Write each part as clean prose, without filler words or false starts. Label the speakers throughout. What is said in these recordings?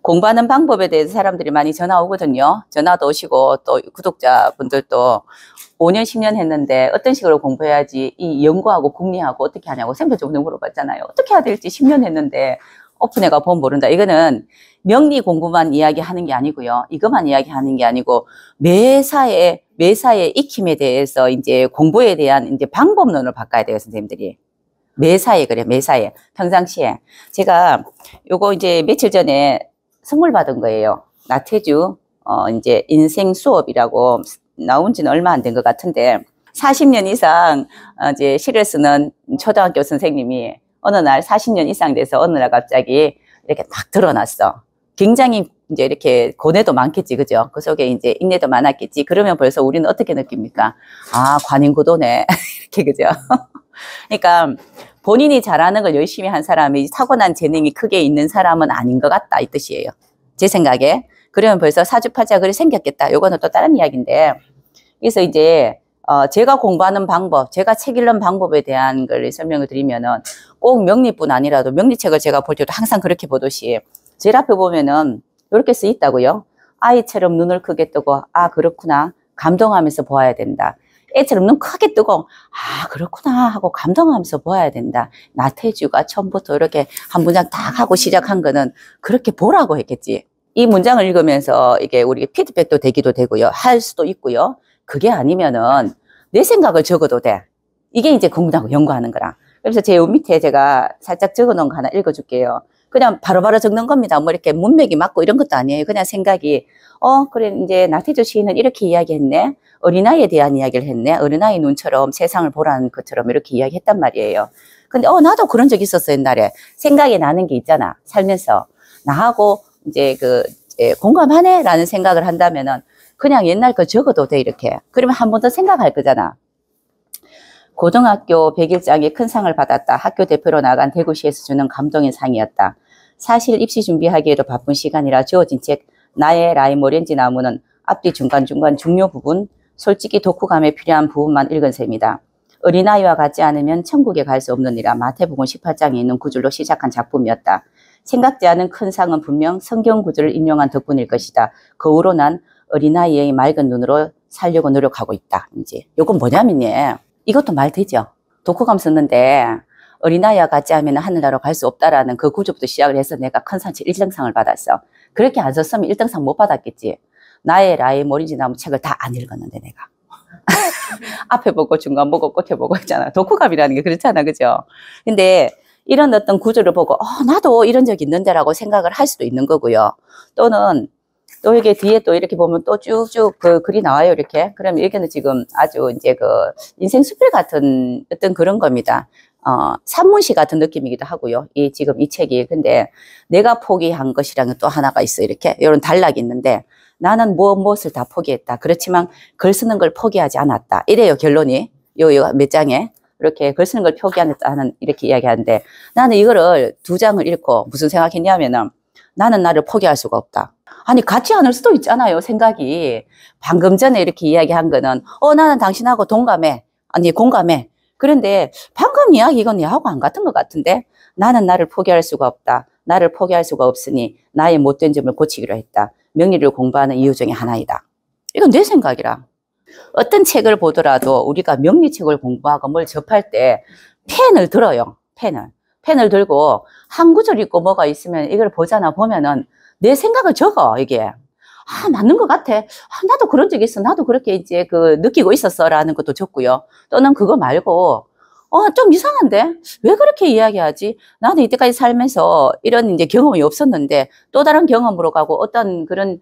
Speaker 1: 공부하는 방법에 대해서 사람들이 많이 전화 오거든요. 전화도 오시고 또 구독자분들도 5년, 10년 했는데 어떤 식으로 공부해야지 이 연구하고 국리하고 어떻게 하냐고 선배적으로 물어봤잖아요. 어떻게 해야 될지 10년 했는데 오픈해가 보면 모른다. 이거는 명리 공부만 이야기하는 게 아니고요. 이것만 이야기하는 게 아니고 매사에 익힘에 대해서 이제 공부에 대한 이제 방법론을 바꿔야 돼요, 선생님들이. 매사에 그래, 매사에. 평상시에. 제가 요거 이제 며칠 전에 선물 받은 거예요. 나태주, 이제 인생 수업이라고 나온 지는 얼마 안 된 것 같은데, 40년 이상, 이제 시를 쓰는 초등학교 선생님이 어느 날 40년 이상 돼서 어느 날 갑자기 이렇게 막 드러났어. 굉장히 이제 이렇게 고뇌도 많겠지, 그죠? 그 속에 이제 인내도 많았겠지. 그러면 벌써 우리는 어떻게 느낍니까? 아, 관인구도네. 이렇게, 그죠? 그러니까 본인이 잘하는 걸 열심히 한 사람이 타고난 재능이 크게 있는 사람은 아닌 것 같다, 이 뜻이에요. 제 생각에. 그러면 벌써 사주팔자 글이 생겼겠다. 요거는 또 다른 이야기인데. 그래서 이제 제가 공부하는 방법, 제가 책 읽는 방법에 대한 걸 설명을 드리면은 꼭 명리뿐 아니라도 명리책을 제가 볼 때도 항상 그렇게 보듯이 제일 앞에 보면은 이렇게 쓰여 있다고요. 아이처럼 눈을 크게 뜨고 아 그렇구나 감동하면서 보아야 된다. 애처럼 눈 크게 뜨고 아 그렇구나 하고 감동하면서 보아야 된다. 나태주가 처음부터 이렇게 한 문장 딱 하고 시작한 거는 그렇게 보라고 했겠지. 이 문장을 읽으면서 이게 우리 피드백도 되기도 되고요. 할 수도 있고요. 그게 아니면은 내 생각을 적어도 돼. 이게 이제 공부하고 연구하는 거라. 그래서 제 밑에 제가 살짝 적어 놓은 거 하나 읽어줄게요. 그냥 바로바로 적는 겁니다. 뭐 이렇게 문맥이 맞고 이런 것도 아니에요. 그냥 생각이 그래 이제 나태주 시인은 이렇게 이야기했네. 어린아이에 대한 이야기를 했네. 어린아이 눈처럼 세상을 보라는 것처럼 이렇게 이야기했단 말이에요. 근데 나도 그런 적 있었어 옛날에. 생각이 나는 게 있잖아. 살면서 나하고 이제 공감하네 라는 생각을 한다면은 그냥 옛날 거 적어도 돼 이렇게. 그러면 한 번 더 생각할 거잖아. 고등학교 100일장에 큰 상을 받았다. 학교 대표로 나간 대구시에서 주는 감동의 상이었다. 사실 입시 준비하기에도 바쁜 시간이라 주어진 책 나의 라임 오렌지 나무는 앞뒤 중간중간 중요 부분, 솔직히 독후감에 필요한 부분만 읽은 셈이다. 어린아이와 같지 않으면 천국에 갈 수 없느니라 마태복음 18장에 있는 구절로 시작한 작품이었다. 생각지 않은 큰 상은 분명 성경 구절을 인용한 덕분일 것이다. 그 후로 난 어린아이의 맑은 눈으로 살려고 노력하고 있다. 이제 요건 뭐냐면요. 이것도 말 되죠. 독후감 썼는데 어린아이와 같지 않으면 하늘나라로 갈 수 없다라는 그 구조부터 시작을 해서 내가 큰 상치 1등상을 받았어. 그렇게 안 썼으면 1등상 못 받았겠지. 나의 라임 오렌지 나무 책을 다 안 읽었는데 내가. 앞에 보고 중간 보고 끝에 보고 있잖아. 독후감이라는 게 그렇잖아. 그죠? 근데 이런 어떤 구조를 보고 나도 이런 적이 있는데라고 생각을 할 수도 있는 거고요. 또는 또 이게 뒤에 또 이렇게 보면 또 쭉쭉 그 글이 나와요, 이렇게. 그럼 여기는 지금 아주 이제 인생 수필 같은 어떤 그런 겁니다. 산문시 같은 느낌이기도 하고요. 지금 이 책이. 근데 내가 포기한 것이랑은 또 하나가 있어, 이렇게. 이런 단락이 있는데 나는 무엇을 다 포기했다. 그렇지만 글 쓰는 걸 포기하지 않았다. 이래요, 결론이. 요 몇 장에. 이렇게 글 쓰는 걸 포기하는 이렇게 이야기하는데 나는 이거를 2장을 읽고 무슨 생각했냐면은 나는 나를 포기할 수가 없다. 아니 같지 않을 수도 있잖아요. 생각이. 방금 전에 이렇게 이야기한 거는 나는 당신하고 동감해. 아니 공감해. 그런데 방금 이야기 이건 얘하고 안 같은 것 같은데 나는 나를 포기할 수가 없다. 나를 포기할 수가 없으니 나의 못된 점을 고치기로 했다. 명리를 공부하는 이유 중에 하나이다. 이건 내 생각이라. 어떤 책을 보더라도 우리가 명리책을 공부하고 뭘 접할 때 펜을 들어요. 펜을 들고 한 구절 있고 뭐가 있으면 이걸 보면은 내 생각을 적어, 이게. 맞는 것 같아. 나도 그런 적이 있어. 나도 그렇게 이제 느끼고 있었어. 라는 것도 적고요. 또는 그거 말고, 좀 이상한데? 왜 그렇게 이야기하지? 나도 이때까지 살면서 이런 이제 경험이 없었는데, 또 다른 경험으로 가고 어떤 그런,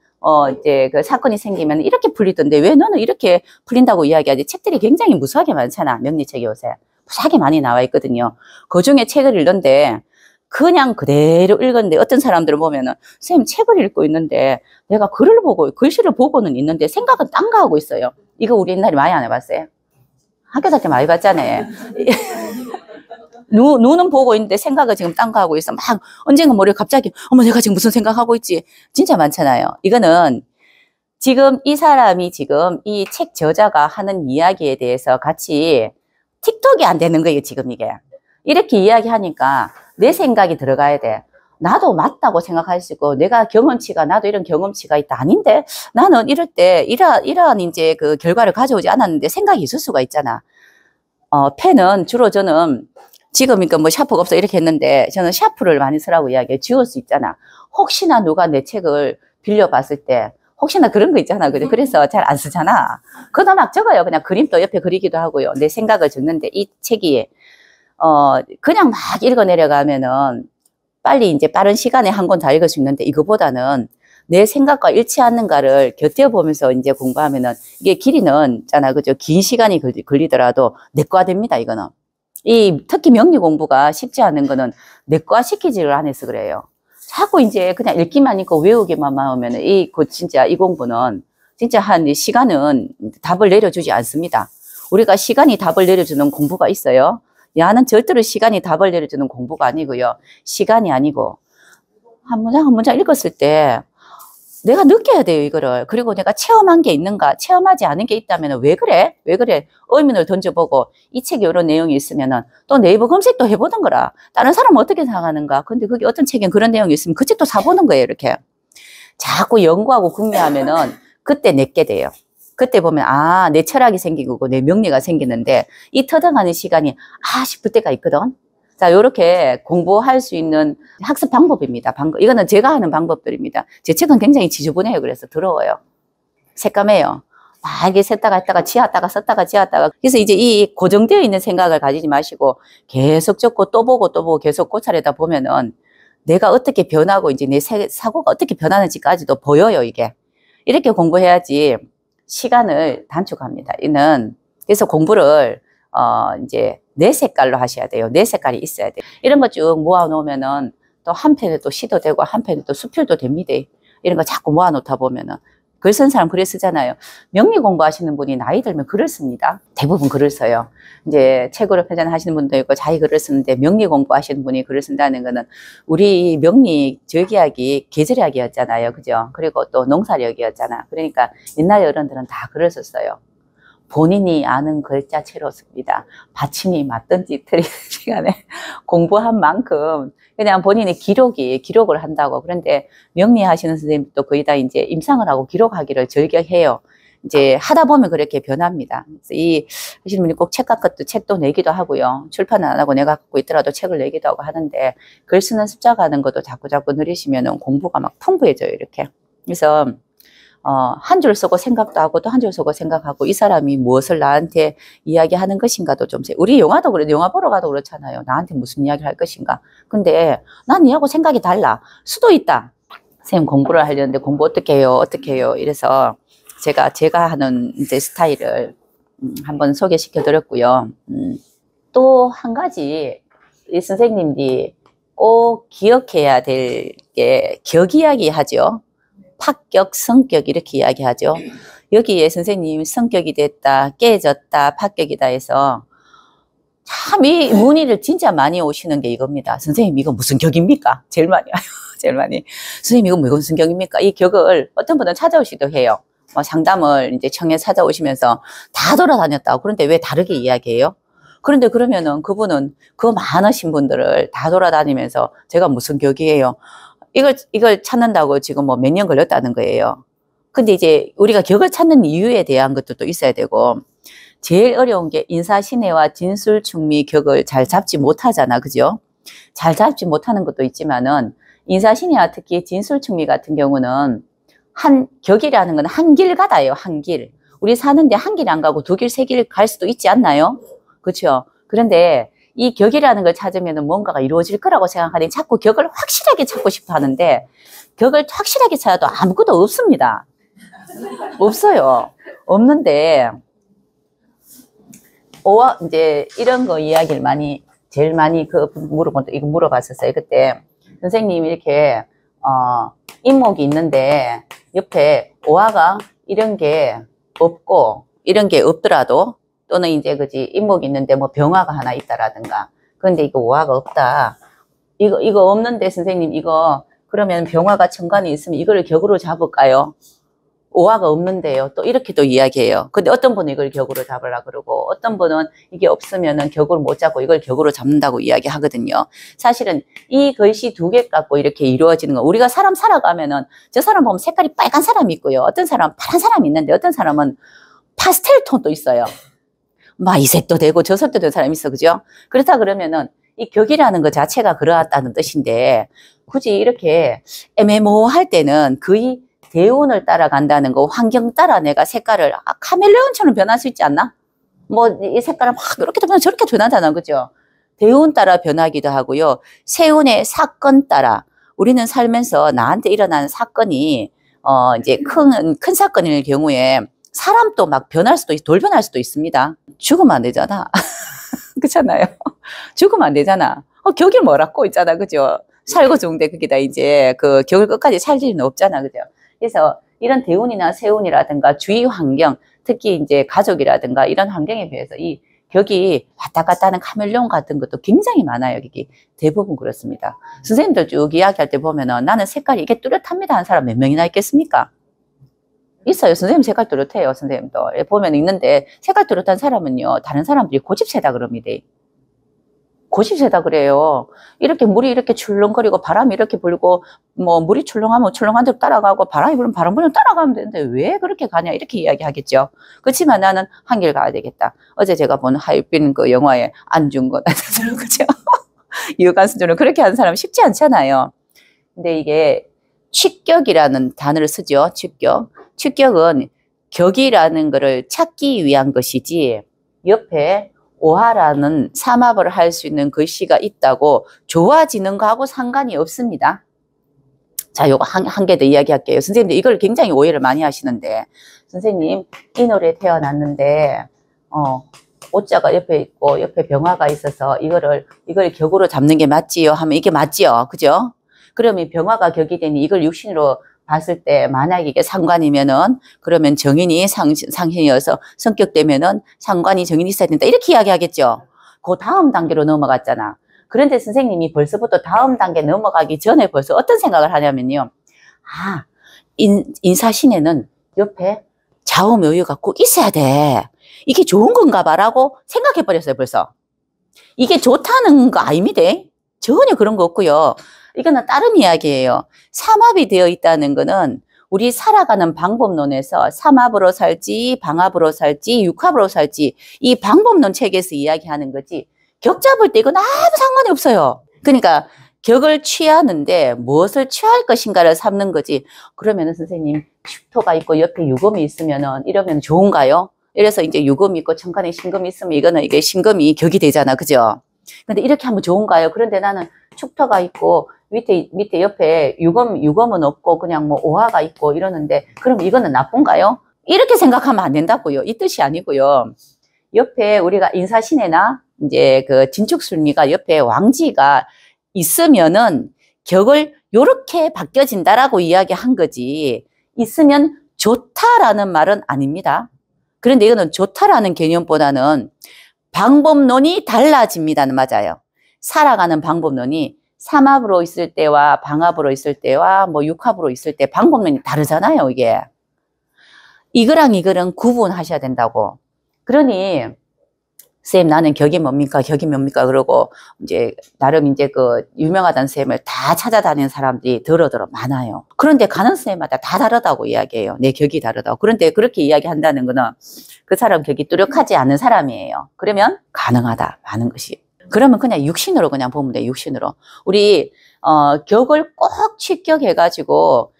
Speaker 1: 이제 사건이 생기면 이렇게 풀리던데, 왜 너는 이렇게 풀린다고 이야기하지? 책들이 굉장히 무수하게 많잖아. 명리책이 요새. 무수하게 많이 나와 있거든요. 그 중에 책을 읽는데, 그냥 그대로 읽었는데 어떤 사람들을 보면은 선생님 책을 읽고 있는데 내가 글씨를 보고는 있는데 생각은 딴 거 하고 있어요. 이거 우리 옛날에 많이 안 해봤어요? 학교 다닐 때 많이 봤잖아요. 눈은 보고 있는데 생각을 지금 딴 거 하고 있어. 막 언젠가 머리에 갑자기 내가 지금 무슨 생각하고 있지? 진짜 많잖아요. 이거는 지금 이 사람이 지금 이 책 저자가 하는 이야기에 대해서 같이 틱톡이 안 되는 거예요. 지금 이게. 이렇게 이야기하니까 내 생각이 들어가야 돼. 나도 맞다고 생각할 수 있고, 내가 경험치가, 나도 이런 경험치가 있다. 아닌데, 나는 이럴 때, 이러한 이제 그 결과를 가져오지 않았는데 생각이 있을 수가 있잖아. 펜은 주로 저는 지금 그러니까 뭐 샤프가 없어 이렇게 했는데 저는 샤프를 많이 쓰라고 이야기해. 지울 수 있잖아. 혹시나 누가 내 책을 빌려봤을 때 혹시나 그런 거 있잖아. 그래서 잘 안 쓰잖아. 그거 막 적어요. 그냥 그림도 옆에 그리기도 하고요. 내 생각을 적는데 이 책이 그냥 막 읽어 내려가면은 빨리 이제 빠른 시간에 한 권 다 읽을 수 있는데 이거보다는 내 생각과 일치하는가를 곁들여 보면서 이제 공부하면은 이게 길이는 있잖아. 그죠? 긴 시간이 걸리더라도 내과됩니다. 이거는. 특히 명리 공부가 쉽지 않은 거는 내과시키지를 안 해서 그래요. 자꾸 이제 그냥 읽기만 읽고 외우기만 하면은 진짜 이 공부는 진짜 한 시간은 답을 내려주지 않습니다. 우리가 시간이 답을 내려주는 공부가 있어요. 야는 절대로 시간이 답을 내려주는 공부가 아니고요. 시간이 아니고 한 문장 읽었을 때 내가 느껴야 돼요, 이거를. 그리고 내가 체험한 게 있는가, 체험하지 않은 게 있다면 왜 그래? 왜 그래? 의문을 던져보고 이 책에 이런 내용이 있으면은 또 네이버 검색도 해보는 거라. 다른 사람은 어떻게 생각하는가? 근데 그게 어떤 책에 그런 내용이 있으면 그 책도 사보는 거예요, 이렇게. 자꾸 연구하고 궁리하면은 그때 내게 돼요. 그때 보면 내 철학이 생기고 내 명리가 생기는데 이 터득하는 시간이 싶을 때가 있거든. 자, 요렇게 공부할 수 있는 학습 방법입니다. 이거는 제가 하는 방법들입니다. 제 책은 굉장히 지저분해요. 그래서 더러워요. 새까매요. 막 이게 썼다가 했다가 지웠다가 썼다가 지웠다가. 그래서 이제 이 고정되어 있는 생각을 가지지 마시고 계속 적고 또 보고 계속 고찰하다 보면은 내가 어떻게 변하고 이제 내 사고가 어떻게 변하는지까지도 보여요, 이게. 이렇게 공부해야지 시간을 단축합니다. 그래서 공부를 이제 내 색깔로 하셔야 돼요. 내 색깔이 있어야 돼요. 이런 거 쭉 모아 놓으면은 또 한편에 또 시도 되고 한편에 또 수필도 됩니다. 이런 거 자꾸 모아 놓다 보면은 글 쓴 사람 글을 쓰잖아요. 명리 공부하시는 분이 나이 들면 글을 씁니다. 대부분 글을 써요. 이제 책으로 표현하시는 분도 있고 자기 글을 쓰는데 명리 공부하시는 분이 글을 쓴다는 거는 우리 명리 절기학이 계절학이었잖아요. 그죠? 그리고 또 농사력이었잖아. 그러니까 옛날 어른들은 다 글을 썼어요. 본인이 아는 글자체로 씁니다. 받침이 맞든지 틀리는 시간에 공부한 만큼 그냥 본인의 기록을 한다고. 그런데 명리하시는 선생님도 거의 다 이제 임상을 하고 기록하기를 즐겨해요. 이제 하다 보면 그렇게 변합니다. 그래서 하시는 분이 꼭 책 같은 책도 내기도 하고요. 출판은 안 하고 내가 갖고 있더라도 책을 내기도 하고 하는데 글 쓰는 습자 가는 것도 자꾸 늘리시면 공부가 막 풍부해져요. 이렇게. 그래서 한 줄 쓰고 생각도 하고 또 한 줄 쓰고 생각하고 이 사람이 무엇을 나한테 이야기하는 것인가도 좀 우리 영화도 그래. 영화 보러 가도 그렇잖아요. 나한테 무슨 이야기를 할 것인가. 근데 난 얘하고 생각이 달라. 수도 있다. 선생님 공부를 하려는데 공부 어떻게 해요? 이래서 제가 하는 이제 스타일을 한번 소개시켜 드렸고요. 또 한 가지 이 선생님들이 꼭 기억해야 될 게 격 이야기 하죠. 파격, 성격 이렇게 이야기하죠. 여기에 선생님 성격이 됐다, 깨졌다, 파격이다 해서 참 이 문의를 진짜 많이 오시는 게 이겁니다. 선생님 이거 무슨 격입니까? 제일 많이 와요. 제일 많이. 선생님 이거 무슨 격입니까? 이 격을 어떤 분은 찾아오시기도 해요. 상담을 이제 청에 찾아오시면서 다 돌아다녔다고. 그런데 왜 다르게 이야기해요? 그런데 그러면은 그분은 그 많으신 분들을 다 돌아다니면서 제가 무슨 격이에요? 이걸 찾는다고 지금 몇 년 걸렸다는 거예요. 근데 이제 우리가 격을 찾는 이유에 대한 것도 또 있어야 되고, 제일 어려운 게 인사신해와 진술충미 격을 잘 잡지 못하잖아. 그죠? 잘 잡지 못하는 것도 있지만은, 인사신해와 특히 진술충미 같은 경우는 격이라는 건 한 길 가다예요. 한 길. 우리 사는데 한 길 안 가고 두 길, 세 길 갈 수도 있지 않나요? 그렇죠? 그런데 이 격이라는 걸 찾으면 뭔가가 이루어질 거라고 생각하니 자꾸 격을 확실하게 찾고 싶어 하는데 격을 확실하게 찾아도 아무것도 없습니다. 없어요. 없는데 이제 이런 거 이야기를 제일 많이 이거 물어봤었어요. 그때 선생님이 이렇게 인목이 있는데 옆에 오화가 이런 게 없고 이런 게 없더라도 또는 이제 인목이 있는데 병화가 하나 있다라든가. 그런데 이거 오화가 없다. 이거 없는데 선생님 그러면 병화가 천간에 있으면 이거를 격으로 잡을까요? 오화가 없는데요. 또 이렇게 또 이야기해요. 근데 어떤 분은 이걸 격으로 잡으려고 그러고 어떤 분은 이게 없으면은 격으로 못 잡고 이걸 격으로 잡는다고 이야기하거든요. 사실은 이 글씨 두 개 갖고 이렇게 이루어지는 거. 우리가 사람 살아가면은 저 사람 보면 색깔이 빨간 사람이 있고요. 어떤 사람은 파란 사람이 있는데 어떤 사람은 파스텔 톤도 있어요. 막 이 색도 되고 저 색도 되는 사람이 있어. 그죠? 그렇다 그러면은 이 격이라는 것 자체가 그러하다는 뜻인데 굳이 이렇게 애매모호할 때는 거의 대운을 따라간다는 거, 환경 따라 내가 색깔을 카멜레온처럼 변할 수 있지 않나? 뭐 이 색깔을 막 이렇게도 변하고 저렇게 변하잖아. 그죠? 대운 따라 변하기도 하고요. 세운의 사건 따라 우리는 살면서 나한테 일어나는 사건이 이제 큰 사건일 경우에 사람도 막 변할 수도 돌변할 수도 있습니다. 죽으면 안 되잖아. 그렇잖아요. 죽으면 안 되잖아. 격이 뭐라고 있잖아. 그죠? 살고 죽는데 그게 다 이제 그 격을 끝까지 살 일은 없잖아. 그죠? 그래서 이런 대운이나 세운이라든가 주위 환경, 특히 이제 가족이라든가 이런 환경에 비해서 이 격이 왔다 갔다 하는 카멜레온 같은 것도 굉장히 많아요. 이게 대부분 그렇습니다. 선생님들 쭉 이야기할 때 보면은 나는 색깔이 이게 뚜렷합니다 하는 사람 몇 명이나 있겠습니까? 있어요. 선생님 색깔 뚜렷해요. 선생님도. 보면 있는데 색깔 뚜렷한 사람은요. 다른 사람들이 고집세다 그럽니다. 고집세다 그래요. 이렇게 물이 이렇게 출렁거리고 바람이 이렇게 불고 뭐 물이 출렁하면 출렁한 대로 따라가고 바람이 불면 바람 불면 따라가면 되는데 왜 그렇게 가냐 이렇게 이야기하겠죠. 그렇지만 나는 한길 가야 되겠다. 어제 제가 본 하얼빈 그 영화에 안중근 그죠? 유관순처럼 그렇게 하는 사람 쉽지 않잖아요. 근데 이게 취격이라는 단어를 쓰죠. 취격. 취격은 격이라는 거를 찾기 위한 것이지 옆에 오화라는 삼합을 할 수 있는 글씨가 있다고 좋아지는 거하고 상관이 없습니다. 자, 요거 한 개 더 이야기할게요. 선생님들 이걸 굉장히 오해를 많이 하시는데 선생님 이 노래 태어났는데 오자가 옆에 있고 옆에 병화가 있어서 이걸 격으로 잡는 게 맞지요? 하면 이게 맞지요? 그죠? 그러면 병화가 격이 되니 이걸 육신으로 봤을 때 만약에 이게 상관이면은 그러면 정인이 상신이어서 성격되면은 상관이 정인이 있어야 된다 이렇게 이야기하겠죠. 그 다음 단계로 넘어갔잖아. 그런데 선생님이 벌써부터 다음 단계 넘어가기 전에 벌써 어떤 생각을 하냐면요. 인사신에는 옆에 좌우묘유가 꼭 있어야 돼. 이게 좋은 건가 봐라고 생각해버렸어요. 벌써. 이게 좋다는 거 아닙니다. 전혀 그런 거 없고요. 이거는 다른 이야기예요. 삼합이 되어 있다는 거는 우리 살아가는 방법론에서 삼합으로 살지 방합으로 살지 육합으로 살지 이 방법론 책에서 이야기하는 거지 격 잡을 때 이건 아무 상관이 없어요. 그러니까 격을 취하는데 무엇을 취할 것인가를 삼는 거지. 그러면은 선생님 축토가 있고 옆에 유금이 있으면은 이러면 좋은가요? 이래서 이제 유금이 있고 천간에 신금이 있으면 이거는 이게 신금이 격이 되잖아. 그죠? 근데 이렇게 하면 좋은가요? 그런데 나는 축토가 있고 밑에 옆에 유금은 없고 그냥 뭐 오화가 있고 이러는데 그럼 이거는 나쁜가요? 이렇게 생각하면 안 된다고요. 이 뜻이 아니고요. 옆에 우리가 인사신해나 이제 그 진축술미가 옆에 왕지가 있으면은 격을 요렇게 바뀌어진다라고 이야기한 거지. 있으면 좋다라는 말은 아닙니다. 그런데 이거는 좋다라는 개념보다는 방법론이 달라집니다는 맞아요. 살아가는 방법론이 삼합으로 있을 때와 방합으로 있을 때와 뭐 육합으로 있을 때 방법론이 다르잖아요, 이게. 이거랑 이거랑 구분하셔야 된다고. 그러니 쌤 나는 격이 뭡니까? 격이 뭡니까? 그러고 이제 나름 이제 그 유명하다는 쌤을 다 찾아다니는 사람들이 더러더러 많아요. 그런데 가는 쌤마다 다 다르다고 이야기해요. 내 격이 다르다고. 그런데 그렇게 이야기한다는 거는 그 사람 격이 뚜렷하지 않은 사람이에요. 그러면 가능하다. 많은 것이. 그러면 그냥 육신으로 그냥 보면 돼. 육신으로. 우리 격을 꼭 취격해가지고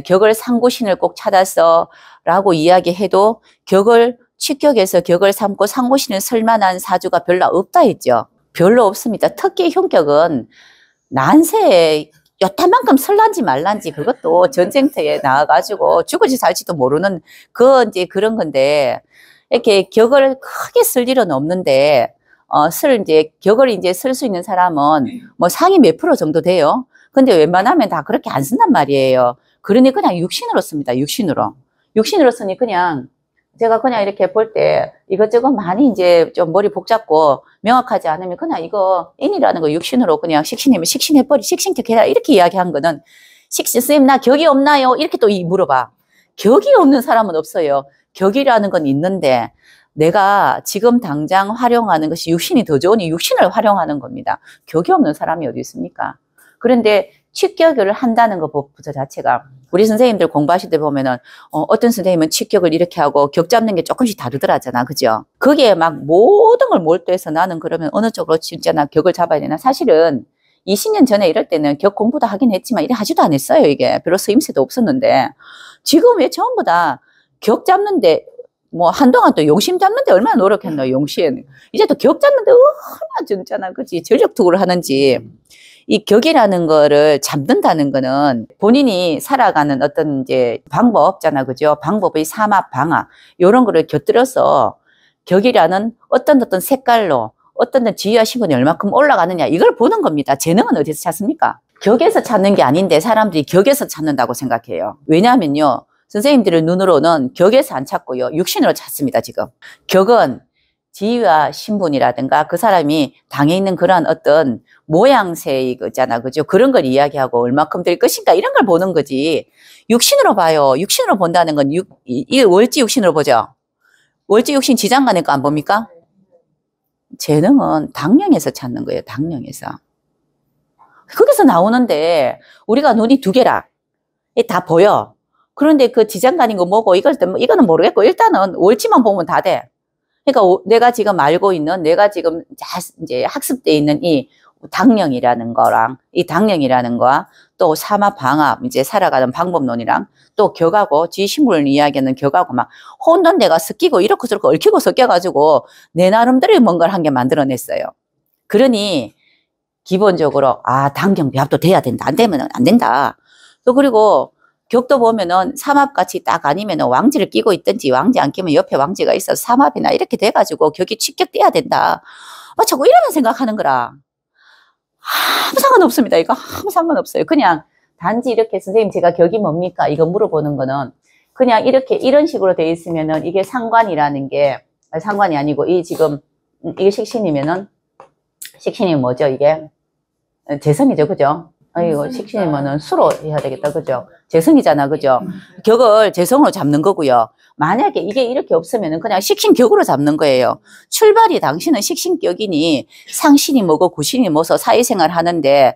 Speaker 1: 격을 상고신을 꼭 찾아서 라고 이야기해도 격을 취격해서 격을 삼고 상고신을 설만한 사주가 별로 없다 했죠. 별로 없습니다. 특히 흉격은 난세에 여탄만큼 설란지 말란지 그것도 전쟁터에 나와가지고 죽을지 살지도 모르는 이제 그런 건데 이렇게 격을 크게 쓸 일은 없는데 격을 이제 쓸 수 있는 사람은 뭐 상위 몇 프로 정도 돼요. 근데 웬만하면 다 그렇게 안 쓴단 말이에요. 그러니 그냥 육신으로 씁니다. 육신으로 쓰니 그냥 제가 그냥 이렇게 볼 때 이것저것 많이 이제 좀 머리 복잡고 명확하지 않으면 그냥 이거 인이라는 거 육신으로 그냥 식신이면 식신해버리 식신격 해라 이렇게 이야기한 거는 선생님 나 격이 없나요? 이렇게 또 물어봐. 격이 없는 사람은 없어요. 격이라는 건 있는데 내가 지금 당장 활용하는 것이 육신이 더 좋으니 육신을 활용하는 겁니다. 격이 없는 사람이 어디 있습니까? 그런데 취격을 한다는 것부터 자체가 우리 선생님들 공부하실 때 보면은 어떤 선생님은 취격을 이렇게 하고 격 잡는 게 조금씩 다르더라잖아. 그죠? 거기에 막 모든 걸 몰두해서 나는 그러면 어느 쪽으로 진짜 나 격을 잡아야 되나? 사실은 20년 전에 이럴 때는 격 공부도 하긴 했지만 이래 하지도 않았어요. 이게 별로 쓰임새도 없었는데 지금 왜 전부 다 격 잡는데 뭐 한동안 또 용심 잡는데 얼마나 노력했나 용심. 이제 또 격 잡는데 얼마나 진짜나 그지 전력투구를 하는지. 이 격이라는 거를 잡는다는 거는 본인이 살아가는 어떤 이제 방법잖아. 그죠? 방법의 삼합, 방합 이런 거를 곁들여서 격이라는 어떤 색깔로 어떤 지위와 신분이 얼마큼 올라가느냐 이걸 보는 겁니다. 재능은 어디서 찾습니까? 격에서 찾는 게 아닌데 사람들이 격에서 찾는다고 생각해요. 왜냐하면요. 선생님들의 눈으로는 격에서 안 찾고요. 육신으로 찾습니다. 지금. 격은 지위와 신분이라든가 그 사람이 당해 있는 그런 어떤 모양새의 거잖아. 그죠? 그런 걸 이야기하고 얼마큼 될 것인가 이런 걸 보는 거지. 육신으로 봐요. 육신으로 본다는 건 이 월지 육신으로 보죠. 월지 육신 지장간의 거 안 봅니까? 재능은 당령에서 찾는 거예요. 당령에서. 거기서 나오는데 우리가 눈이 두 개라. 다 보여. 그런데 그 지장간인 거 뭐고 이거는 모르겠고 일단은 월지만 보면 다 돼. 그러니까 내가 지금 알고 있는 내가 지금 이제 학습돼 있는 이 당령이라는 거랑 이 당령이라는 거와 또 삼합 방합 이제 살아가는 방법론이랑 또 격하고 지신분을 이야기하는 격하고 막 혼돈 내가 섞이고 이렇고 저렇고 얽히고 섞여가지고 내 나름대로 뭔가를 한 개 만들어냈어요. 그러니 기본적으로 당경 배합도 돼야 된다. 안 되면 안 된다. 또 그리고 격도 보면은 삼합같이 딱 아니면은 왕지를 끼고 있든지 왕지 안 끼면 옆에 왕지가 있어서 삼합이나 이렇게 돼가지고 격이 취격돼야 된다. 자꾸 이러면 생각하는 거라. 아무 상관없습니다. 이거 아무 상관없어요. 그냥 단지 이렇게 선생님 제가 격이 뭡니까? 이거 물어보는 거는 그냥 이렇게 이런 식으로 돼 있으면은 이게 상관이라는 게 상관이 아니고 이 지금 이게 식신이면은 식신이 뭐죠? 이게 재성이죠. 그죠? 이거 식신이면은 수로 해야 되겠다. 그죠? 재성이잖아. 그죠? 격을 재성으로 잡는 거고요. 만약에 이게 이렇게 없으면은 그냥 식신격으로 잡는 거예요. 출발이 당신은 식신격이니 상신이 뭐고 구신이 뭐서 사회생활 하는데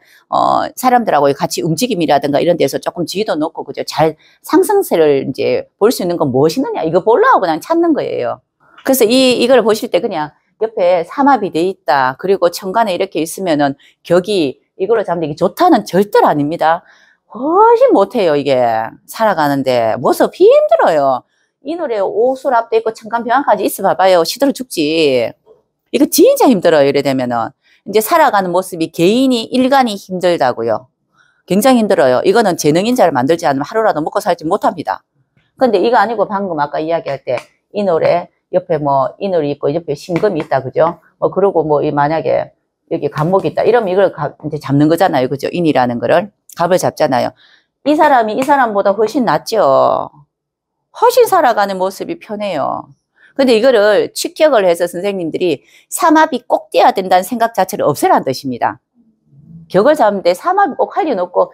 Speaker 1: 사람들하고 같이 움직임이라든가 이런 데서 조금 지위도 높고 그죠? 잘 상승세를 이제 볼 수 있는 건 무엇이느냐 이거 보려고 그냥 찾는 거예요. 그래서 이걸 보실 때 그냥 옆에 삼합이 돼 있다. 그리고 천간에 이렇게 있으면은 격이 이걸로 잡는 게 좋다는 절대로 아닙니다. 훨씬 못해요. 이게 살아가는데 모습이 힘들어요. 이 노래 오수랍도 있고 천간병화까지 있어 봐봐요. 시들어 죽지. 이거 진짜 힘들어요. 이래 되면은 이제 살아가는 모습이 개인이 일간이 힘들다고요. 굉장히 힘들어요. 이거는 재능인자를 만들지 않으면 하루라도 먹고 살지 못합니다. 근데 이거 아니고 방금 아까 이야기할 때 이 노래 옆에 뭐 인월이 있고 옆에 신금이 있다. 그죠? 그러고 뭐 만약에 여기 갑목이 있다. 이러면 이걸 이제 잡는 거잖아요. 그죠? 인이라는 거를. 갑을 잡잖아요. 이 사람이 이 사람보다 훨씬 낫죠. 훨씬 살아가는 모습이 편해요. 근데 이거를 취격을 해서 선생님들이 삼합이 꼭 돼야 된다는 생각 자체를 없애라는 뜻입니다. 격을 잡는데 삼합이 꼭 할 일 없고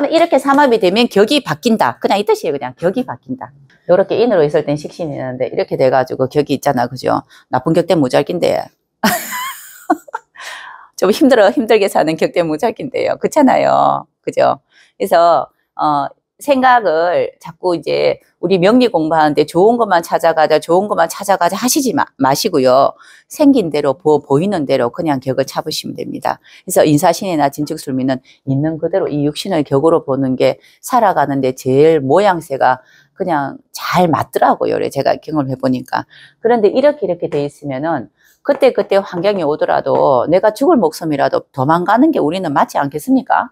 Speaker 1: 이렇게 삼합이 되면 격이 바뀐다. 그냥 이 뜻이에요. 그냥 격이 바뀐다. 이렇게 인으로 있을 땐 식신이 있는데 이렇게 돼가지고 격이 있잖아. 그죠? 나쁜 격 때문에 무작인데. 좀 힘들게 사는 격 때문에 무작인데요. 그렇잖아요. 그죠? 그래서 생각을 자꾸 이제 우리 명리 공부하는데 좋은 것만 찾아가자 하시지 마시고요. 생긴 대로 보이는 대로 그냥 격을 잡으시면 됩니다. 그래서 인사신이나 진축술미는 있는 그대로 이 육신을 격으로 보는 게 살아가는데 제일 모양새가 그냥 잘 맞더라고요. 제가 경험해 보니까. 그런데 이렇게 돼 있으면은 그때 환경이 오더라도 내가 죽을 목숨이라도 도망가는 게 우리는 맞지 않겠습니까?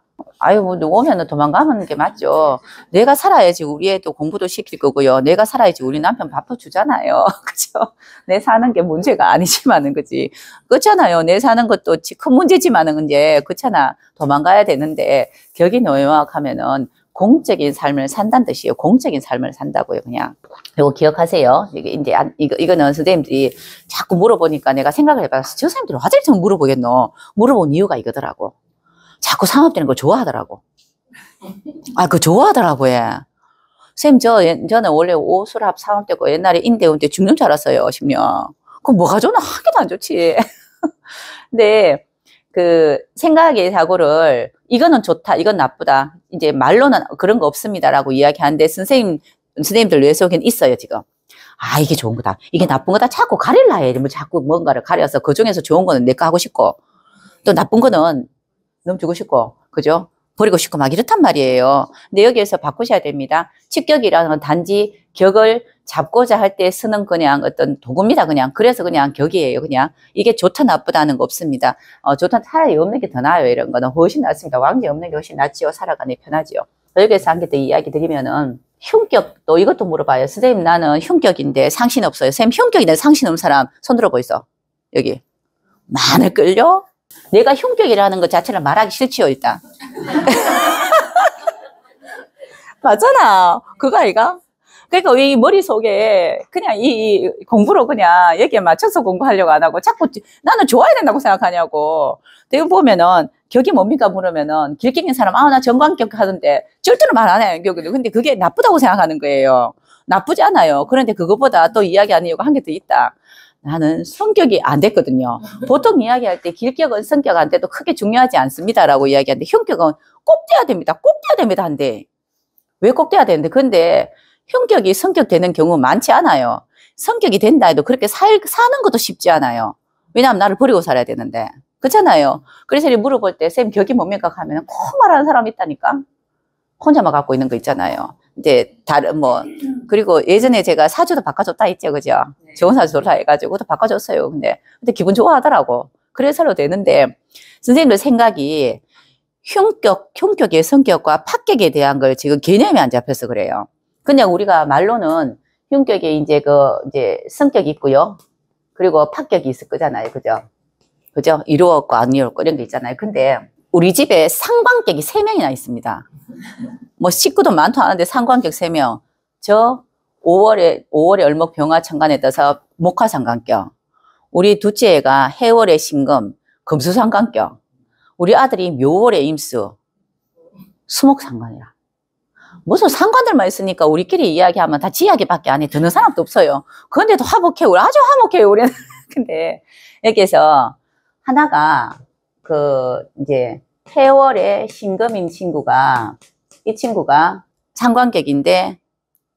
Speaker 1: 뭐 오면은 도망가는 게 맞죠. 내가 살아야지 우리 애도 공부도 시킬 거고요. 내가 살아야지 우리 남편 밥도 주잖아요. 그죠? 내 사는 게 문제가 아니지만은 그지. 그렇잖아요. 내 사는 것도 큰 문제지만은 이제 그렇잖아. 도망가야 되는데 격이 노예화하면은 공적인 삶을 산다는 뜻이에요. 공적인 삶을 산다고요, 그냥. 이거 기억하세요. 이거는 선생님들이 자꾸 물어보니까 내가 생각을 해봐서 저 사람들은 화제를 좀 물어보겠노? 물어본 이유가 이거더라고. 자꾸 삼합되는 걸 좋아하더라고. 그거 좋아하더라고요. 쌤, 저는 원래 오수랍 사원 때고 옛날에 인대원 때 죽는 줄 알았어요, 10년. 그럼 뭐가 좋나? 한 개도 안 좋지. 근데, 생각의 사고를, 이거는 좋다, 이건 나쁘다. 이제 말로는 그런 거 없습니다라고 이야기하는데, 선생님들 뇌 속에는 있어요, 지금. 아, 이게 좋은 거다. 이게 나쁜 거다. 자꾸 가릴라 해. 뭐 자꾸 뭔가를 가려서 그 중에서 좋은 거는 내 거 하고 싶고, 또 나쁜 거는 넘주고 싶고, 그죠? 버리고 싶고 막 이렇단 말이에요. 근데 여기에서 바꾸셔야 됩니다. 칙격이라는 건 단지 격을 잡고자 할 때 쓰는 그냥 어떤 도구입니다. 그냥. 그래서 그냥 격이에요. 그냥. 이게 좋다 나쁘다는 거 없습니다. 좋다 차라리 없는 게 더 나아요. 이런 거는 훨씬 낫습니다. 왕기 없는 게 훨씬 낫지요. 살아가는 게 편하지요. 여기에서 한 개 더 이야기 드리면은 흉격도 이것도 물어봐요. 선생님 나는 흉격인데 상신 없어요. 선생님 흉격인데 상신 없는 사람 손 들어 보이소. 여기. 많을걸요? 내가 흉격이라는 것 자체를 말하기 싫지요, 일단. 맞잖아. 그거 아이가? 그러니까 이 머릿속에 그냥 이 공부로 그냥 여기에 맞춰서 공부하려고 안 하고 자꾸 나는 좋아야 된다고 생각하냐고. 대부분 보면은 격이 뭡니까 물으면은 길갱인 사람 나 정관격 하던데 절대로 말 안 해요. 근데 그게 나쁘다고 생각하는 거예요. 나쁘지 않아요. 그런데 그것보다 또 이야기하는 이유가 한 개 더 있다. 나는 성격이 안 됐거든요. 보통 이야기할 때 길격은 성격 안 돼도 크게 중요하지 않습니다라고 이야기하는데 흉격은 꼭 돼야 됩니다. 꼭 돼야 됩니다. 한데 왜 꼭 돼야 되는데 근데 흉격이 성격 되는 경우 많지 않아요. 성격이 된다 해도 그렇게 사는 것도 쉽지 않아요. 왜냐하면 나를 버리고 살아야 되는데 그렇잖아요. 그래서 물어볼 때 쌤 격이 뭡니까 하면 꼭 말하는 사람이 있다니까. 혼자만 갖고 있는 거 있잖아요. 이제 그리고 예전에 제가 사주도 바꿔줬다 했죠, 그죠? 좋은 사주 좋다 해가지고 그것도 바꿔줬어요. 근데 기분 좋아하더라고. 그래서로 되는데 선생님들 생각이 흉격의 성격과 파격에 대한 걸 지금 개념이 안 잡혀서 그래요. 그냥 우리가 말로는 흉격에 이제 성격이 있고요. 그리고 파격이 있을 거잖아요, 그죠? 그죠? 이루었고 안 이루었고 이런 게 있잖아요. 근데 우리 집에 상관격이 3명이나 있습니다. 뭐 식구도 많도 않은데 상관격 3명. 저 5월에 을목 병화 천간에 떠서 목화상관격. 우리 둘째 애가 해월에 신금 금수상관격. 우리 아들이 묘월에 임수 수목상관이라. 무슨 상관들만 있으니까 우리끼리 이야기하면 다 지 이야기밖에 안 해. 듣는 사람도 없어요. 그런데도 화목해. 우리 아주 화목해요, 우리는. 근데 여기에서 하나가 이제 해월에 신금인 친구가 이 친구가 상관격인데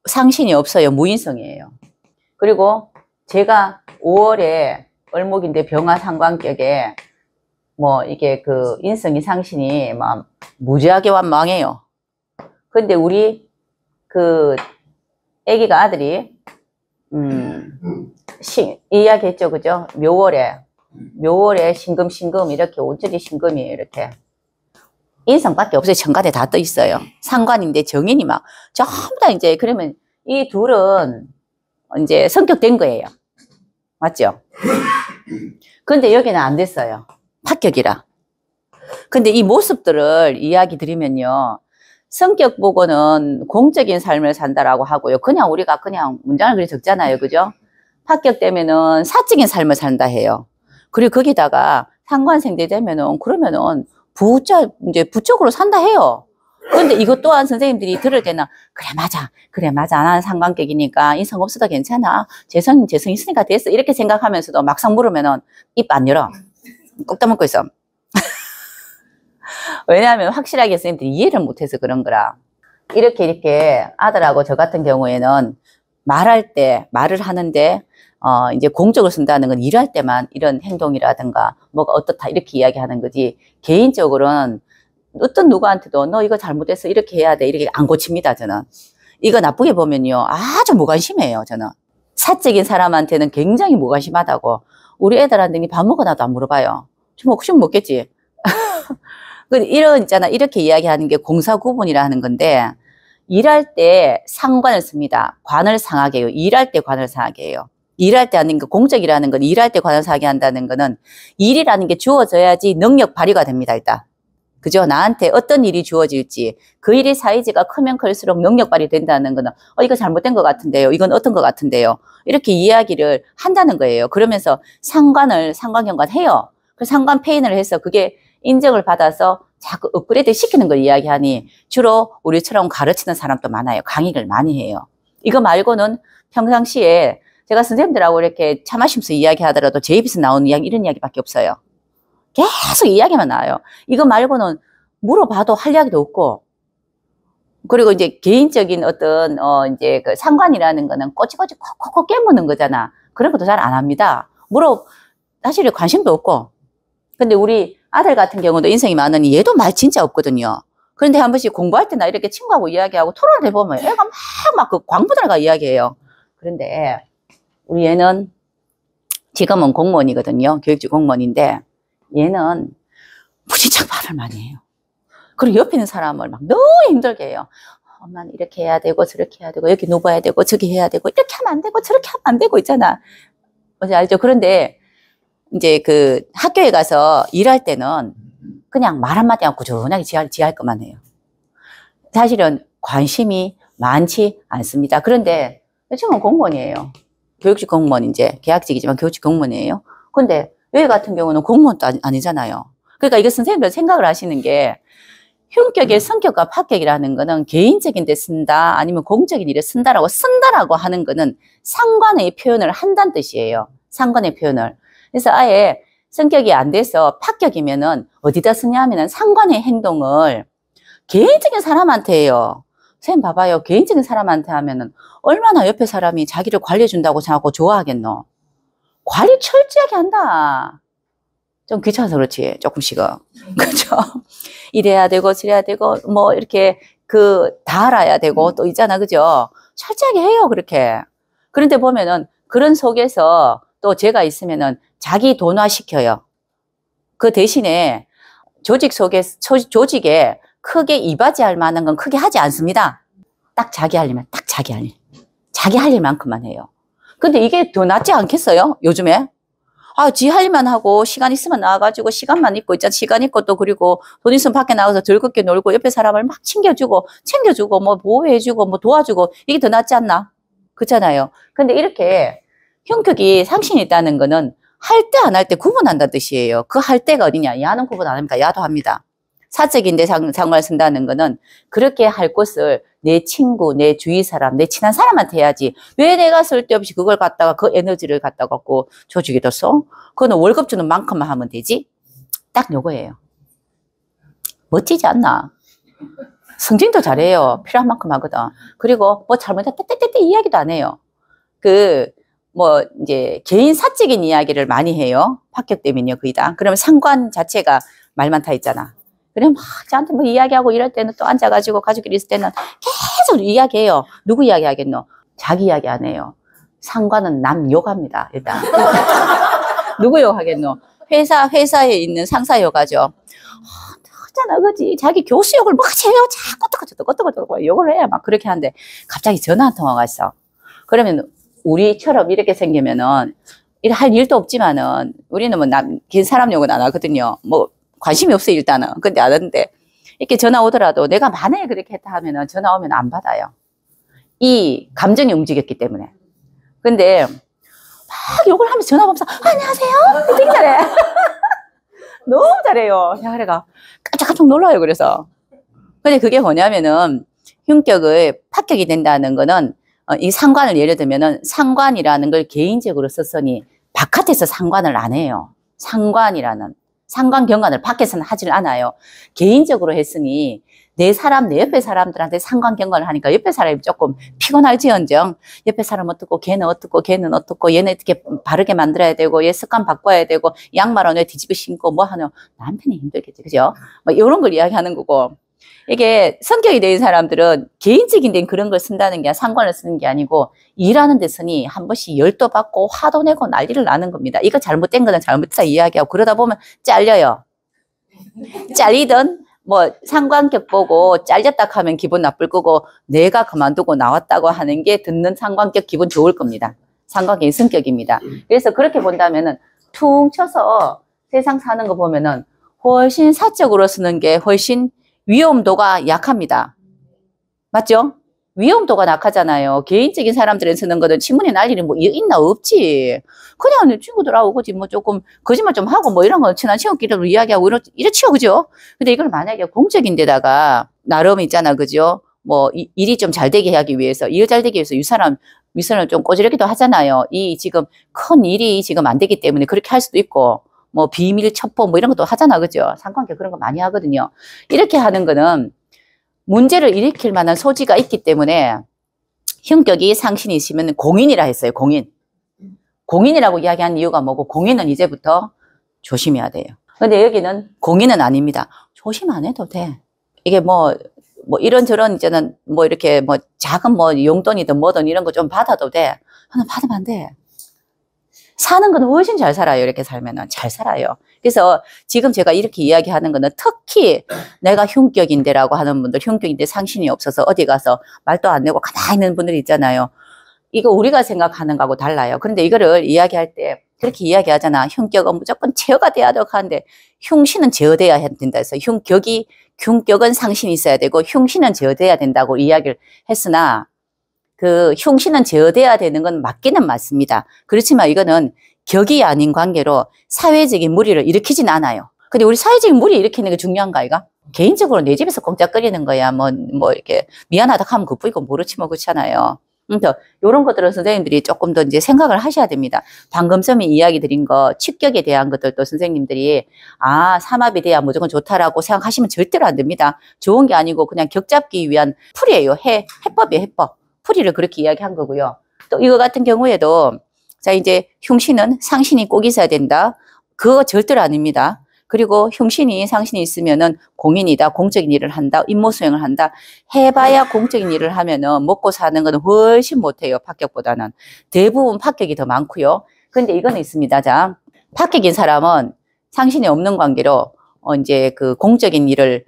Speaker 1: 상신이 없어요. 무인성이에요. 그리고 제가 5월에 을목인데 병화 상관격에 이게 인성이 상신이 막 무지하게 완망해요. 근데 우리 애기가 아들이 이야기 했죠, 그죠? 묘월에 신금 이렇게 온전히 신금이에요. 이렇게 인성밖에 없어요. 천간에 다 떠 있어요. 상관인데 정인이 막 전부 다 이제 그러면 이 둘은 이제 성격된 거예요. 맞죠? 근데 여기는 안 됐어요. 파격이라. 근데 이 모습들을 이야기 드리면요. 성격 보고는 공적인 삶을 산다라고 하고요. 그냥 우리가 그냥 문장을 그리 적잖아요. 그죠? 파격되면은 사적인 삶을 산다 해요. 그리고 거기다가 상관생대 되면은 그러면은 부적으로 산다 해요. 그런데 이것 또한 선생님들이 들을 때는 그래 맞아 나는 상관격이니까 인성 없어도 괜찮아 재성 있으니까 됐어 이렇게 생각하면서도 막상 물으면은 입 안 열어 꼭 다먹고 있어. 왜냐하면 확실하게 선생님들이 이해를 못해서 그런 거라. 이렇게 아들하고 저 같은 경우에는 말을 하는데 이제 공적으로 쓴다는 건 일할 때만 이런 행동이라든가 뭐가 어떻다 이렇게 이야기하는 거지 개인적으로는 어떤 누구한테도 너 이거 잘못했어 이렇게 해야 돼 이렇게 안 고칩니다. 저는 이거 나쁘게 보면요 아주 무관심해요. 저는 사적인 사람한테는 굉장히 무관심하다고. 우리 애들한테 밥 먹어놔도 안 물어봐요. 좀 먹고 싶으면 먹겠지. 이렇게 이야기하는 게 공사구분이라는 건데 일할 때 상관을 씁니다. 관을 상하게 해요. 일할 때 관을 상하게 해요. 일할 때 하는 거 공적이라는 건 일할 때 관을 상하게 한다는 거는 일이라는 게 주어져야지 능력 발휘가 됩니다. 일단 그죠? 나한테 어떤 일이 주어질지 그 일의 사이즈가 크면 클수록 능력 발휘 된다는 거는 이거 잘못된 것 같은데요. 이건 어떤 것 같은데요. 이렇게 이야기를 한다는 거예요. 그러면서 상관경관 해요. 그 상관 페인을 해서 그게 인정을 받아서 자꾸 업그레이드 시키는 걸 이야기하니 주로 우리처럼 가르치는 사람도 많아요. 강의를 많이 해요. 이거 말고는 평상시에 제가 선생님들하고 이렇게 차 마시면서 이야기하더라도 제 입에서 나오는 이야기, 이런 이야기밖에 없어요. 계속 이야기만 나와요. 이거 말고는 물어봐도 할 이야기도 없고, 그리고 이제 개인적인 어떤, 이제 그 상관이라는 거는 꼬치꼬치 콕콕콕 깨무는 거잖아. 그런 것도 잘 안 합니다. 사실 관심도 없고. 근데 우리 아들 같은 경우도 인생이 많으니 얘도 말 진짜 없거든요. 그런데 한 번씩 공부할 때나 이렇게 친구하고 이야기하고 토론을 해보면 애가 막 그 광분할가 이야기해요. 그런데 우리 얘는 지금은 공무원이거든요. 교육직 공무원인데 얘는 무지장 말을 많이 해요. 그리고 옆에 있는 사람을 막 너무 힘들게 해요. 엄마는 이렇게 해야 되고 저렇게 해야 되고 여기 누워야 되고 저기 해야 되고 이렇게 하면 안 되고 저렇게 하면 안 되고 있잖아. 뭔지 알죠? 그런데 이제 그 학교에 가서 일할 때는 그냥 말 한마디 하고 꾸준하게 지할 것만 해요. 사실은 관심이 많지 않습니다. 그런데 지금은 공무원이에요. 교육직 공무원, 이제 계약직이지만 교육직 공무원이에요. 근데 여기 같은 경우는 공무원도 아니잖아요. 그러니까 이거 선생님들 생각을 하시는 게 흉격의 성격과 파격이라는 거는 개인적인 데 쓴다 아니면 공적인 일에 쓴다라고 하는 거는 상관의 표현을 한다는 뜻이에요. 상관의 표현을. 그래서 아예 성격이 안 돼서 파격이면은 어디다 쓰냐면은 상관의 행동을 개인적인 사람한테 해요. 선생님 봐봐요. 개인적인 사람한테 하면은 얼마나 옆에 사람이 자기를 관리해준다고 생각하고 좋아하겠노. 관리 철저하게 한다. 좀 귀찮아서 그렇지, 조금씩은. 그죠? 이래야 되고, 저래야 되고, 뭐, 이렇게, 다 알아야 되고, 또 있잖아, 그죠? 철저하게 해요, 그렇게. 그런데 보면은, 그런 속에서 또 제가 있으면은 자기 돈화시켜요. 그 대신에 조직에 크게 이바지할 만한 건 크게 하지 않습니다. 딱 자기 할 일만, 딱 자기 할 일. 자기 할 일만큼만 해요. 근데 이게 더 낫지 않겠어요? 요즘에? 지 할 일만 하고 시간 있으면 나와가지고 시간만 있고 있잖아. 시간 있고 또 그리고 돈 있으면 밖에 나가서 즐겁게 놀고 옆에 사람을 막 챙겨주고 뭐 보호해주고 뭐 도와주고 이게 더 낫지 않나? 그렇잖아요. 근데 이렇게 형격이 상신이 있다는 거는 할 때 안 할 때 구분한다는 뜻이에요. 그 할 때가 어디냐? 야는 구분 안 합니까? 야도 합니다. 사적인데 상관을 쓴다는 거는 그렇게 할 것을 내 친구, 내 주위 사람, 내 친한 사람한테 해야지. 왜 내가 쓸데없이 그걸 갖다가 그 에너지를 갖다 갖고 조직에다 써? 그거는 월급 주는 만큼만 하면 되지? 딱 요거예요. 멋지지 않나? 성진도 잘해요. 필요한 만큼 하거든. 그리고 뭐 잘못했다, 떼떼떼 이야기도 안 해요. 이제 개인 사적인 이야기를 많이 해요. 합격 때문에요, 거의 다. 그러면 상관 자체가 말 많다 있잖아. 그래, 막, 저한테 뭐 이야기하고 이럴 때는 또 앉아가지고 가족끼리 있을 때는 계속 이야기해요. 누구 이야기 하겠노? 자기 이야기 안 해요. 상관은 남 욕합니다, 일단. 누구 욕하겠노? 회사에 있는 상사 욕하죠. 하잖아, 그지? 자기 교수 욕을 막 해요. 자꾸 어떡하고 욕을 해야 막 그렇게 하는데 갑자기 전화 한 통화가 있어. 그러면 우리처럼 이렇게 생기면은 할 일도 없지만은 우리는 뭐 긴 사람 욕은 안 하거든요. 뭐 관심이 없어요, 일단은. 근데 안 하는데, 이렇게 전화 오더라도 내가 만약에 그렇게 했다 하면은 전화 오면 안 받아요. 이 감정이 움직였기 때문에. 근데, 막 욕을 하면서 전화 오면서, 안녕하세요? 되게 잘해. 너무 잘해요. 야, 그래가 깜짝 놀라요, 그래서. 근데 그게 뭐냐면은, 흉격의 파격이 된다는 거는, 이 상관을 예를 들면은, 상관이라는 걸 개인적으로 썼으니, 바깥에서 상관을 안 해요. 상관 경관을 밖에서는 하질 않아요. 개인적으로 했으니 내 옆에 사람들한테 상관 경관을 하니까 옆에 사람이 조금 피곤할지언정 옆에 사람 어떻고 걔는 어떻고 얘는 어떻게 바르게 만들어야 되고 얘 습관 바꿔야 되고 양말은 왜 뒤집어 신고 뭐 하냐 남편이 힘들겠지, 그죠? 뭐 이런 걸 이야기하는 거고 이게 성격이 된 사람들은 개인적인 데는 그런 걸 쓴다는 게 상관을 쓰는 게 아니고 일하는 데 쓰니 한 번씩 열도 받고 화도 내고 난리를 나는 겁니다. 이거 잘못된 거는 잘못됐다 이야기하고 그러다 보면 잘려요. 잘리든 뭐 상관격 보고 잘렸다 하면 기분 나쁠 거고 내가 그만두고 나왔다고 하는 게 듣는 상관격 기분 좋을 겁니다. 상관격이 성격입니다. 그래서 그렇게 본다면은 퉁 쳐서 세상 사는 거 보면은 훨씬 사적으로 쓰는 게 훨씬 위험도가 약합니다. 맞죠? 위험도가 낙하잖아요. 개인적인 사람들이 쓰는 거는 신문에 날 일이 뭐 있나 없지. 그냥 내 친구들하고 그지 뭐 조금 거짓말 좀 하고 뭐 이런 거 친한 친구끼리도 이야기하고 이렇지요, 그죠? 근데 이걸 만약에 공적인 데다가 나름 있잖아, 그죠? 뭐 일이 좀 잘 되게 하기 위해서, 일 잘 되기 위해서 위선을 좀 꼬지르기도 하잖아요. 이 지금 큰 일이 지금 안 되기 때문에 그렇게 할 수도 있고, 뭐 비밀 첩보 뭐 이런 것도 하잖아, 그죠? 상관계 그런 거 많이 하거든요. 이렇게 하는 거는 문제를 일으킬 만한 소지가 있기 때문에 흉격이 상신이 있으면 공인이라 했어요. 공인. 공인이라고 이야기한 이유가 뭐고, 공인은 이제부터 조심해야 돼요. 근데 여기는 공인은 아닙니다. 조심 안 해도 돼. 이게 뭐 이런저런 이제는 뭐 이렇게 뭐 작은 뭐 용돈이든 뭐든 이런 거 좀 받아도 돼. 하나 받으면 안 돼. 사는 건 훨씬 잘 살아요. 이렇게 살면은 잘 살아요. 그래서 지금 제가 이렇게 이야기하는 거는 특히 내가 흉격인데라고 하는 분들, 흉격인데 상신이 없어서 어디 가서 말도 안 내고 가만히 있는 분들 있잖아요. 이거 우리가 생각하는 거하고 달라요. 그런데 이거를 이야기할 때 그렇게 이야기하잖아. 흉격은 무조건 제어가 돼야 되고 하는데, 흉신은 제어돼야 된다 해서 흉격은 상신이 있어야 되고 흉신은 제어돼야 된다고 이야기를 했으나, 그 흉신은 제어돼야 되는 건 맞기는 맞습니다. 그렇지만 이거는 격이 아닌 관계로 사회적인 무리를 일으키진 않아요. 근데 우리 사회적인 무리 일으키는 게 중요한가, 이가? 개인적으로 내 집에서 꽁짝거리는 거야. 뭐 이렇게 미안하다 하면 그뿐이고 모르지 뭐, 그렇잖아요. 그러니까 이런 것들은 선생님들이 조금 더 이제 생각을 하셔야 됩니다. 방금 전에 이야기 드린 거, 취격에 대한 것들도 선생님들이 삼합이 돼야 무조건 좋다라고 생각하시면 절대로 안 됩니다. 좋은 게 아니고 그냥 격 잡기 위한 풀이에요. 해법이에요, 해법. 풀이를 그렇게 이야기한 거고요. 또 이거 같은 경우에도 자, 이제 흉신은 상신이 꼭 있어야 된다. 그거 절대로 아닙니다. 그리고 흉신이 상신이 있으면은 공인이다, 공적인 일을 한다, 임무 수행을 한다. 해봐야 공적인 일을 하면은 먹고 사는 건 훨씬 못해요. 합격보다는. 대부분 합격이 더 많고요. 근데 이건 있습니다. 자, 합격인 사람은 상신이 없는 관계로 이제 그 공적인 일을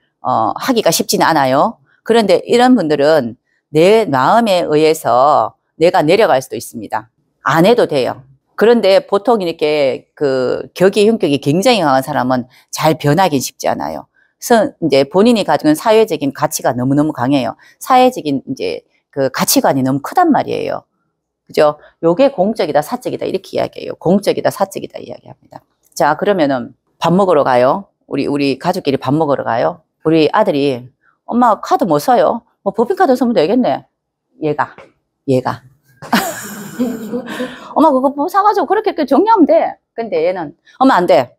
Speaker 1: 하기가 쉽지는 않아요. 그런데 이런 분들은 내 마음에 의해서 내가 내려갈 수도 있습니다. 안 해도 돼요. 그런데 보통 이렇게 그 격이 흉격이 굉장히 강한 사람은 잘 변하기 쉽지 않아요. 그래서 이제 본인이 가지고 있는 사회적인 가치가 너무너무 강해요. 사회적인 이제 그 가치관이 너무 크단 말이에요. 그죠? 요게 공적이다, 사적이다 이렇게 이야기해요. 공적이다, 사적이다 이야기합니다. 자, 그러면은 밥 먹으러 가요. 우리 가족끼리 밥 먹으러 가요. 우리 아들이 엄마 카드 뭐 써요? 뭐 법인카드 쓰면 되겠네. 얘가. 엄마 그거 뭐 사가지고 그렇게 정리하면 돼. 근데 얘는 엄마 안 돼.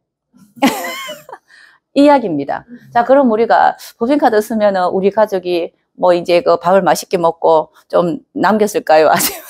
Speaker 1: 이 이야기입니다. 자, 그럼 우리가 법인카드 쓰면은 우리 가족이 뭐 이제 그 밥을 맛있게 먹고 좀 남겼을까요? 아니면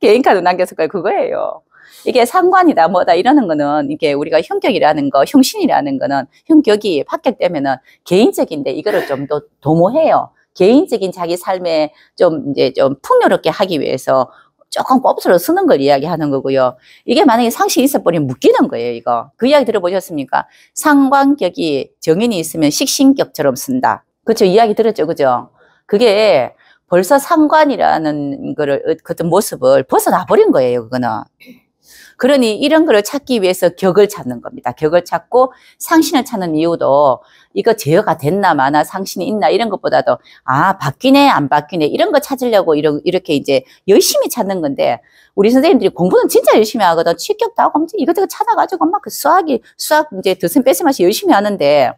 Speaker 1: 개인카드 남겼을까요? 그거예요. 이게 상관이다 뭐다 이러는 거는, 이게 우리가 흉격이라는 거, 흉신이라는 거는, 흉격이 합격되면은 개인적인데 이거를 좀 더 도모해요. 개인적인 자기 삶에 좀 이제 좀 풍요롭게 하기 위해서 조금 꼼수로 쓰는 걸 이야기하는 거고요. 이게 만약에 상식이 있어버리면 묶이는 거예요, 이거. 그 이야기 들어보셨습니까? 상관격이 정인이 있으면 식신격처럼 쓴다. 그렇죠? 이야기 들었죠, 그죠? 그게 벌써 상관이라는 거를, 그 모습을 벗어나 버린 거예요, 그거는. 그러니 이런 거를 찾기 위해서 격을 찾는 겁니다. 격을 찾고 상신을 찾는 이유도 이거 제어가 됐나 마나, 상신이 있나 이런 것보다도 바뀌네 안 바뀌네 이런 거 찾으려고 이렇게 이제 열심히 찾는 건데, 우리 선생님들이 공부는 진짜 열심히 하거든. 취격도 하고 이것저것 찾아가지고 막 그 수학 이제 드슨 뺏음하시 열심히 하는데,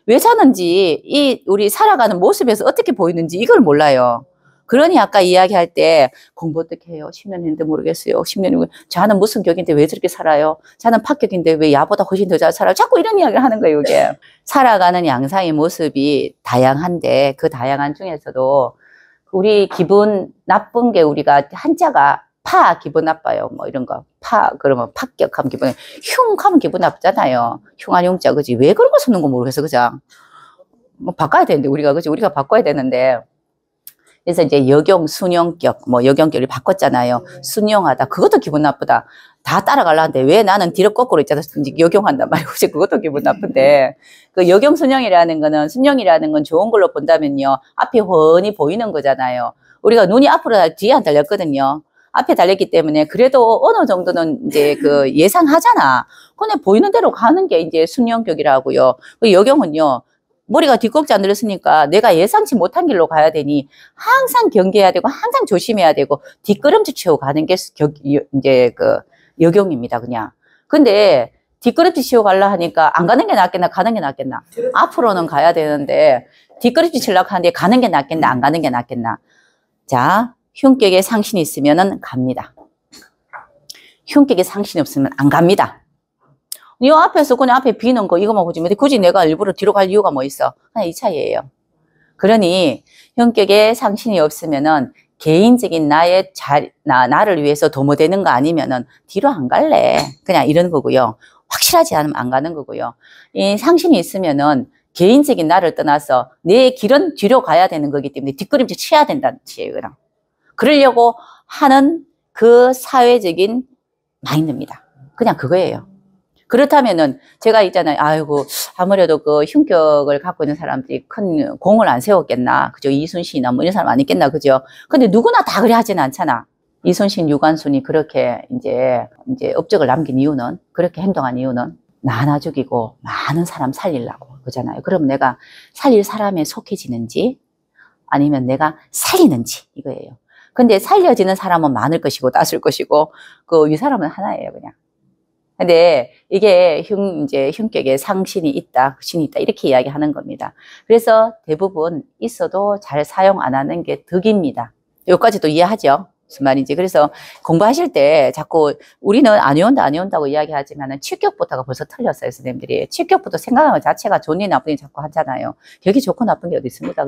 Speaker 1: 왜 사는지, 우리 살아가는 모습에서 어떻게 보이는지 이걸 몰라요. 그러니 아까 이야기할 때 공부 어떻게 해요? 10년 했는데 모르겠어요. 10년이면 자는 무슨 격인데 왜 저렇게 살아요? 자는 파격인데 왜 야보다 훨씬 더 잘 살아요? 자꾸 이런 이야기를 하는 거예요, 이게. 살아가는 양상의 모습이 다양한데 그 다양한 중에서도 우리 기분 나쁜 게, 우리가 한자가 기분 나빠요. 뭐 이런 거. 그러면 파격하면 기분, 흉하면 기분 나쁘잖아요. 흉한 흉자, 그지? 왜 그런 거 쓰는 거 모르겠어, 그죠? 뭐 바꿔야 되는데, 그지? 우리가 바꿔야 되는데. 그래서 이제 역용, 순용격, 뭐 역용격을 바꿨잖아요. 순용하다. 그것도 기분 나쁘다. 다 따라가려는데 왜 나는 뒤로 거꾸로 있잖아. 역용한단 말이고, 그것도 기분 나쁜데. 그 역용, 순용이라는 거는, 순용이라는 건 좋은 걸로 본다면요, 앞이 훤히 보이는 거잖아요. 우리가 눈이 앞으로 뒤에 안 달렸거든요. 앞에 달렸기 때문에 그래도 어느 정도는 이제 그 예상하잖아. 근데 보이는 대로 가는 게 이제 순용격이라고요. 그 역용은요, 머리가 뒷꼭지 안 들었으니까 내가 예상치 못한 길로 가야 되니 항상 경계해야 되고 항상 조심해야 되고 뒷걸음질 치고 가는 게 이제 그 역용입니다, 그냥. 근데 뒷걸음질 치고 가려 하니까 안 가는 게 낫겠나, 가는 게 낫겠나? 앞으로는 가야 되는데 뒷걸음질 치려고 하는데 가는 게 낫겠나, 안 가는 게 낫겠나? 자, 흉격에 상신이 있으면은 갑니다. 흉격에 상신이 없으면 안 갑니다. 이 앞에서 그냥 앞에 비는 거 이거만 보지 굳이 내가 일부러 뒤로 갈 이유가 뭐 있어? 그냥 이 차이예요. 그러니 흉격에 상신이 없으면은 개인적인 나를 위해서 도모되는 거 아니면은 뒤로 안 갈래. 그냥 이런 거고요. 확실하지 않으면 안 가는 거고요. 이 상신이 있으면은 개인적인 나를 떠나서 내 길은 뒤로 가야 되는 거기 때문에 뒷걸음질 쳐야 된다는 뜻이에요, 그럼. 그러려고 하는 그 사회적인 마인드입니다. 그냥 그거예요. 그렇다면은 제가 있잖아요. 아이고 아무래도 그 흉격을 갖고 있는 사람들이 큰 공을 안 세웠겠나, 그죠? 이순신이나 뭐 이런 사람 아니겠나, 그죠? 근데 누구나 다 그래 하지는 않잖아. 이순신, 유관순이 그렇게 이제 업적을 남긴 이유는, 그렇게 행동한 이유는 나나 죽이고 많은 사람 살리려고 그러잖아요. 그럼 내가 살릴 사람에 속해지는지 아니면 내가 살리는지 이거예요. 근데 살려지는 사람은 많을 것이고 따을 것이고 그 위 사람은 하나예요, 그냥. 근데 이게 흉격에 상신이 있다, 신이 있다 이렇게 이야기하는 겁니다. 그래서 대부분 있어도 잘 사용 안 하는 게 덕입니다. 여기까지도 이해하죠? 무슨 말인지. 그래서 공부하실 때 자꾸 우리는 안 외운다고 이야기하지만 칠격부터가 벌써 틀렸어요, 선생님들이. 칠격부터 생각하는 것 자체가 좋니 나쁘니 자꾸 하잖아요. 여기 좋고 나쁜 게 어디 있습니다,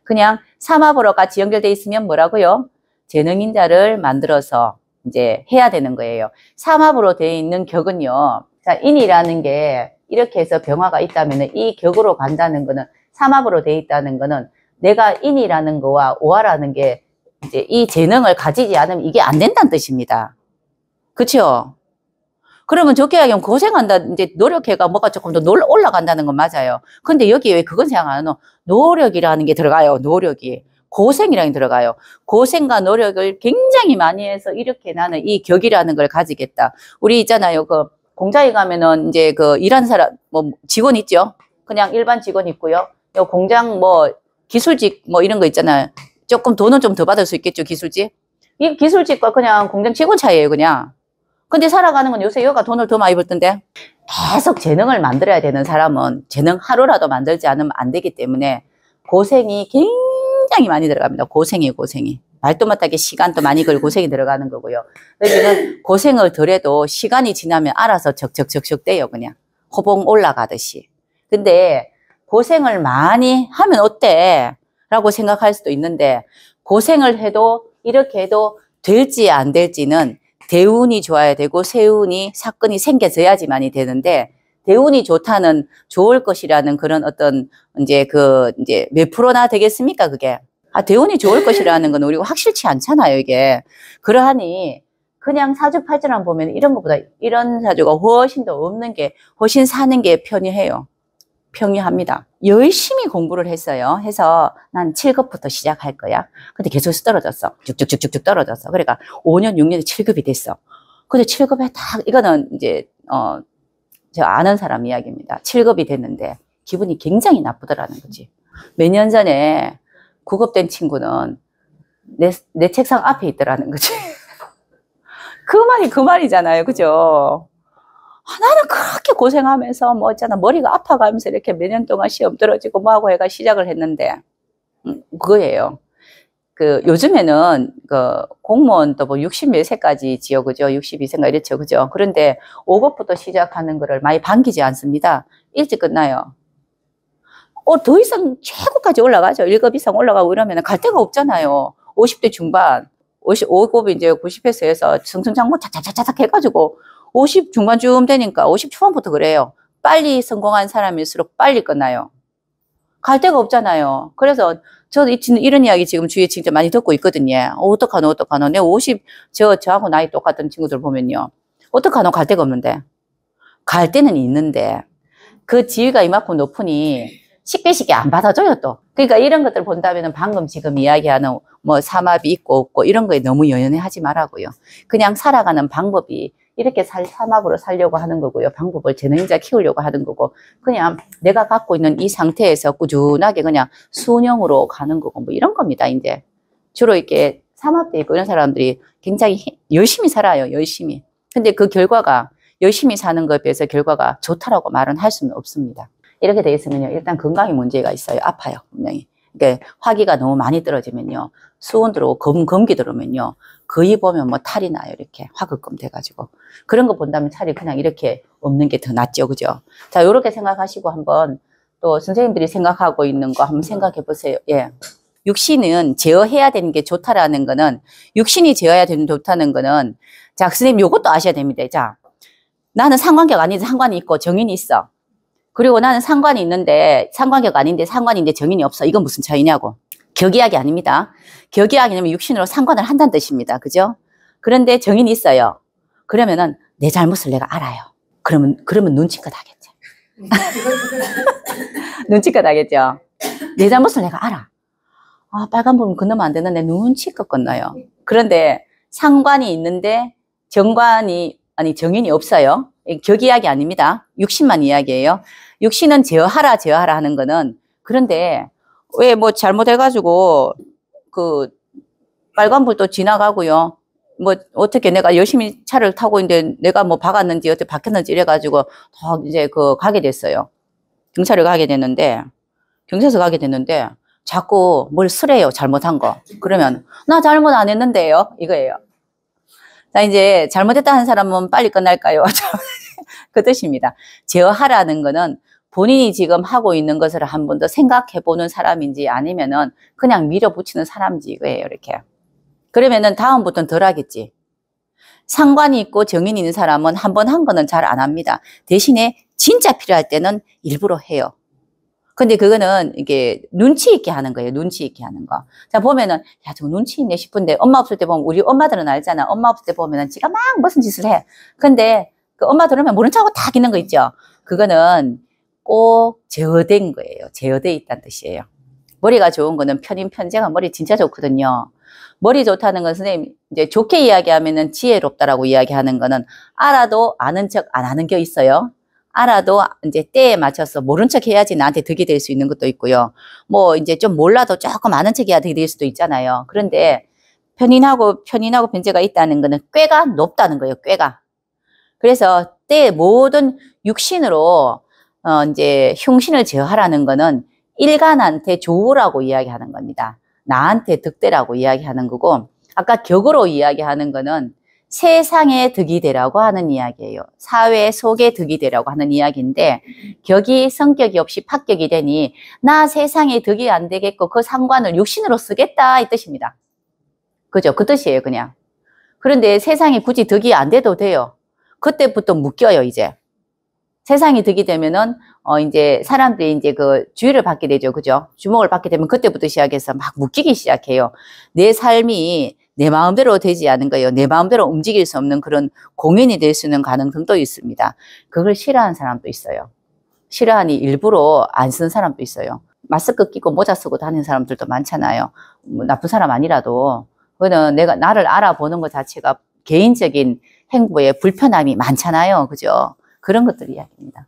Speaker 1: 그냥 삼합으로 같이 연결돼 있으면 뭐라고요? 재능인자를 만들어서 이제 해야 되는 거예요. 삼합으로 되어 있는 격은요. 자, 인이라는 게 이렇게 해서 병화가 있다면 이 격으로 간다는 거는, 삼합으로 되어 있다는 거는 내가 인이라는 거와 오화라는 게 이제 이 재능을 가지지 않으면 이게 안 된다는 뜻입니다. 그렇죠? 그러면 좋게 하면 고생한다, 이제 노력해가 뭐가 조금 더 올라간다는 건 맞아요. 근데 여기 왜 그건 생각 안 하노? 노력이라는 게 들어가요, 노력이. 고생이라는 게 들어가요. 고생과 노력을 굉장히 많이 해서 이렇게 나는 이 격이라는 걸 가지겠다. 우리 있잖아요. 그 공장에 가면은 이제 그 일하는 사람, 뭐 직원 있죠? 그냥 일반 직원 있고요. 요 공장 뭐 기술직 뭐 이런 거 있잖아요. 조금 돈은 좀 더 받을 수 있겠죠, 기술직? 이 기술직과 그냥 공장 직원 차이예요, 그냥. 근데 살아가는 건 요새 여가 돈을 더 많이 벌던데? 계속 재능을 만들어야 되는 사람은 재능 하루라도 만들지 않으면 안 되기 때문에 고생이 굉장히 많이 들어갑니다. 고생이. 말도 못하게 시간도 많이 걸고 고생이 들어가는 거고요. 여기는 고생을 덜 해도 시간이 지나면 알아서 적적적적 돼요, 그냥. 호봉 올라가듯이. 근데 고생을 많이 하면 어때? 라고 생각할 수도 있는데, 고생을 해도 이렇게 해도 될지 안 될지는 대운이 좋아야 되고 세운이 사건이 생겨져야지만이 되는데, 대운이 좋을 것이라는 그런 어떤 이제 몇 프로나 되겠습니까, 그게? 대운이 좋을 것이라는 건 우리가 확실치 않잖아요, 이게. 그러하니 그냥 사주팔자만 보면 이런 것보다 이런 사주가 훨씬 더 없는 게, 훨씬 사는 게 편리합니다. 열심히 공부를 했어요. 해서 난 7급부터 시작할 거야. 근데 계속 떨어졌어. 쭉쭉쭉쭉 떨어졌어. 그러니까 5년, 6년에 7급이 됐어. 근데 7급에 이거는 이제 제가 아는 사람 이야기입니다. 7급이 됐는데 기분이 굉장히 나쁘더라는 거지. 몇 년 전에 9급 된 친구는 내 책상 앞에 있더라는 거지. 그 말이 그 말이잖아요, 그죠? 나는 그렇게 고생하면서 뭐 있잖아, 머리가 아파가면서 이렇게 몇 년 동안 시험 떨어지고 뭐하고 해가 시작을 했는데, 그거예요. 요즘에는 공무원도 뭐 60몇 세까지 지요, 그죠? 62세인가 이랬죠, 그죠? 그런데 5급부터 시작하는 거를 많이 반기지 않습니다. 일찍 끝나요. 더 이상 최고까지 올라가죠. 1급 이상 올라가고 이러면 갈 데가 없잖아요. 50대 중반, 5급이 이제 90회서 해서 승승장구 차차차차 해가지고 50 중반쯤 되니까 50 초반부터 그래요. 빨리 성공한 사람일수록 빨리 끝나요. 갈 데가 없잖아요. 그래서 저도 이런 이야기 지금 주위에 진짜 많이 듣고 있거든요. 어떡하노. 내 50, 저하고 나이 똑같은 친구들 보면요. 어떡하노, 갈 데가 없는데. 갈 데는 있는데, 그 지위가 이만큼 높으니 쉽게 안 받아줘요, 또. 그러니까 이런 것들 본다면 방금 지금 이야기하는 뭐 삼합이 있고 없고 이런 거에 너무 연연해 하지 말라고요. 그냥 살아가는 방법이 이렇게 사막으로 살려고 하는 거고요. 방법을 재능자 키우려고 하는 거고, 그냥 내가 갖고 있는 이 상태에서 꾸준하게 그냥 순영으로 가는 거고, 뭐 이런 겁니다, 이제. 주로 이렇게 삼합돼 있고 이런 사람들이 굉장히 열심히 살아요, 열심히. 근데 그 결과가, 열심히 사는 것에 비해서 결과가 좋다라고 말은 할 수는 없습니다. 이렇게 돼 있으면요, 일단 건강에 문제가 있어요. 아파요, 분명히. 그러니까 화기가 너무 많이 떨어지면요, 수온 들어오고 검기 들어오면요, 거의 보면 뭐 탈이 나요. 이렇게 화급검 돼가지고. 그런 거 본다면 차라리 그냥 이렇게 없는 게 더 낫죠. 그죠? 자, 요렇게 생각하시고 한번 또 선생님들이 생각하고 있는 거 한번 생각해 보세요. 예. 육신은 제어해야 되는 게 좋다라는 거는, 육신이 제어해야 되는 좋다는 거는, 자, 선생님 요것도 아셔야 됩니다. 자, 나는 상관계가 아닌데 상관이 있고 정인이 있어. 그리고 나는 상관이 있는데 상관계가 아닌데 상관인데 정인이 없어. 이건 무슨 차이냐고. 격이약이 아닙니다. 격이약이면 육신으로 상관을 한다는 뜻입니다. 그죠? 그런데 정인이 있어요. 그러면은 내 잘못을 내가 알아요. 그러면 눈치껏 하겠죠. 눈치껏 하겠죠. 내 잘못을 내가 알아. 아, 빨간불은 건너면 안 되는데 눈치껏 건너요. 그런데 상관이 있는데 정인이 없어요. 격이약이 아닙니다. 육신만 이야기예요. 육신은 제어하라 하는 거는, 그런데 왜 뭐 잘못해가지고 그 빨간불도 지나가고요. 뭐 어떻게 내가 열심히 차를 타고 있는데 내가 뭐 박았는지 어떻게 박혔는지 이래가지고 더 이제 가게 됐어요. 경찰을 가게 됐는데, 경찰서 가게 됐는데 자꾸 뭘 쓰래요. 잘못한 거. 그러면 나 잘못 안 했는데요. 이거예요. 자, 이제 잘못했다 하는 사람은 빨리 끝날까요? 그 뜻입니다. 제어하라는 거는 본인이 지금 하고 있는 것을 한 번 더 생각해 보는 사람인지 아니면은 그냥 밀어붙이는 사람인지 이거예요. 이렇게. 그러면은 다음부터는 덜 하겠지. 상관이 있고 정인이 있는 사람은 한 번 한 거는 잘 안 합니다. 대신에 진짜 필요할 때는 일부러 해요. 근데 그거는 이게 눈치 있게 하는 거예요. 눈치 있게 하는 거. 자, 보면은, 야, 저 눈치 있네 싶은데, 엄마 없을 때 보면, 우리 엄마들은 알잖아. 엄마 없을 때 보면은 지가 막 무슨 짓을 해. 근데 그 엄마 들으면 모른 척하고 다 기는 거 있죠. 그거는 꼭 제어된 거예요. 제어돼 있다는 뜻이에요. 머리가 좋은 거는 제가 머리 진짜 좋거든요. 머리 좋다는 건 선생님, 이제 좋게 이야기하면은 지혜롭다라고 이야기하는 거는 알아도 아는 척 안 하는 게 있어요. 알아도 이제 때에 맞춰서 모른 척 해야지 나한테 득이 될 수 있는 것도 있고요. 뭐 이제 좀 몰라도 조금 아는 척 해야 득이 될 수도 있잖아요. 그런데 편인하고 변제가 있다는 거는 꾀가 높다는 거예요. 꾀가. 그래서 때의 모든 육신으로 이제 흉신을 제어하라는 거는 일간한테 좋으라고 이야기하는 겁니다. 나한테 득대라고 이야기하는 거고, 아까 격으로 이야기하는 거는 세상에 득이 되라고 하는 이야기예요. 사회 속에 득이 되라고 하는 이야기인데, 격이 성격이 없이 파격이 되니 나 세상에 득이 안 되겠고 그 상관을 육신으로 쓰겠다 이 뜻입니다. 그죠? 그 뜻이에요, 그냥. 그런데 세상에 굳이 득이 안 돼도 돼요. 그때부터 묶여요, 이제. 세상이 득이 되면은 이제 사람들이 이제 그 주의를 받게 되죠. 그죠? 주목을 받게 되면 그때부터 시작해서 막 묶이기 시작해요. 내 삶이 내 마음대로 되지 않은 거예요. 내 마음대로 움직일 수 없는 그런 공연이 될 수 있는 가능성도 있습니다. 그걸 싫어하는 사람도 있어요. 싫어하니 일부러 안 쓰는 사람도 있어요. 마스크 끼고 모자 쓰고 다니는 사람들도 많잖아요. 뭐 나쁜 사람 아니라도. 그거는 나를 알아보는 것 자체가 개인적인 행보에 불편함이 많잖아요. 그죠? 그런 것들 이야기입니다.